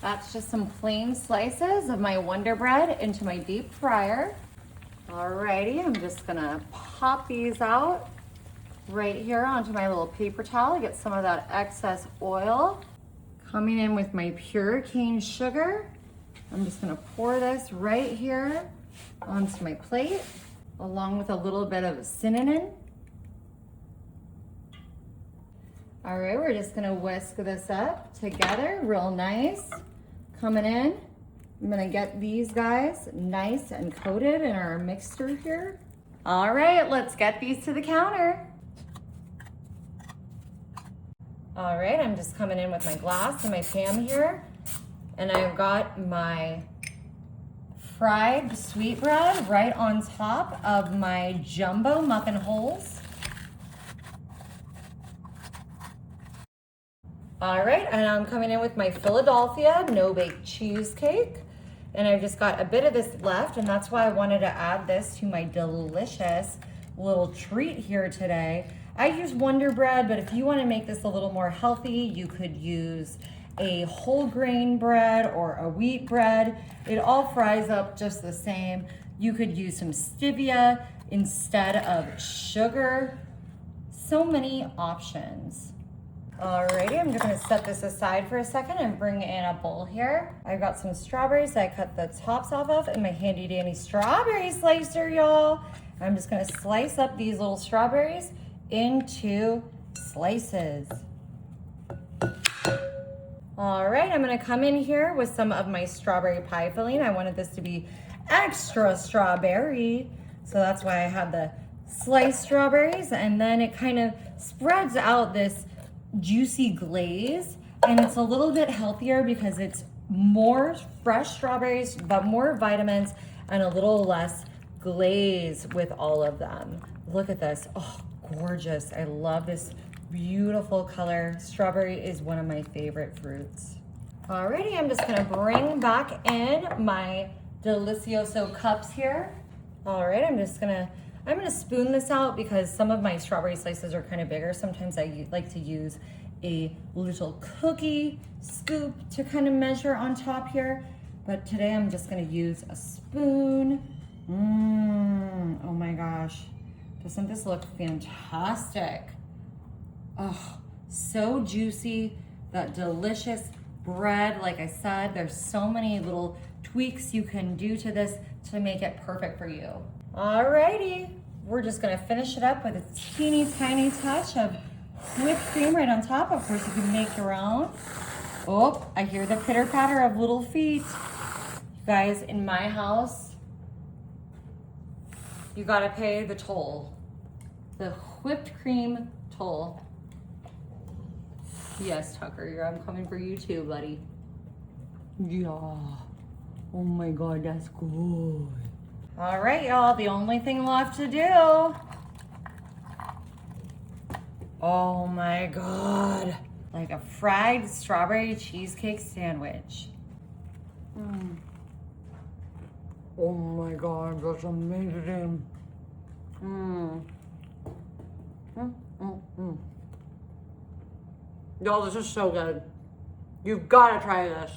That's just some plain slices of my Wonder Bread into my deep fryer. Alrighty, I'm just gonna pop these out right here onto my little paper towel, get some of that excess oil. Coming in with my pure cane sugar. I'm just gonna pour this right here onto my plate, along with a little bit of cinnamon. All right, we're just gonna whisk this up together real nice. Coming in, I'm gonna get these guys nice and coated in our mixture here. All right, let's get these to the counter. All right, I'm just coming in with my glass and my pan here, and I've got my fried sweetbread right on top of my jumbo muffin holes. All right, and I'm coming in with my Philadelphia no-bake cheesecake. And I've just got a bit of this left, and that's why I wanted to add this to my delicious little treat here today. I use Wonder Bread, but if you want to make this a little more healthy, you could use a whole grain bread or a wheat bread. It all fries up just the same. You could use some stevia instead of sugar. So many options. Alrighty, I'm just gonna set this aside for a second and bring in a bowl here. I've got some strawberries that I cut the tops off of and my handy dandy strawberry slicer, y'all. I'm just gonna slice up these little strawberries into slices. All right, I'm gonna come in here with some of my strawberry pie filling. I wanted this to be extra strawberry, so that's why I have the sliced strawberries, and then it kind of spreads out this juicy glaze, and it's a little bit healthier because it's more fresh strawberries, but more vitamins and a little less glaze with all of them. Look at this, oh, gorgeous. I love this beautiful color. Strawberry is one of my favorite fruits. Alrighty, I'm just gonna bring back in my Delicioso cups here. All right, I'm gonna spoon this out because some of my strawberry slices are kind of bigger. Sometimes I like to use a little cookie scoop to kind of measure on top here, but today I'm just gonna use a spoon. Oh my gosh, doesn't this look fantastic? Oh, so juicy, that delicious bread. Like I said, there's so many little tweaks you can do to this to make it perfect for you. Alrighty, we're just gonna finish it up with a teeny tiny touch of whipped cream right on top. Of course, you can make your own. Oh, I hear the pitter patter of little feet. You guys, in my house, you gotta pay the toll. The whipped cream toll. Yes, Tucker, I'm coming for you too, buddy. Yeah. Oh my God, that's good. All right, y'all, the only thing left to do. Oh my God. Like a fried strawberry cheesecake sandwich. Oh my God, that's amazing. Y'all, this is so good. You've got to try this.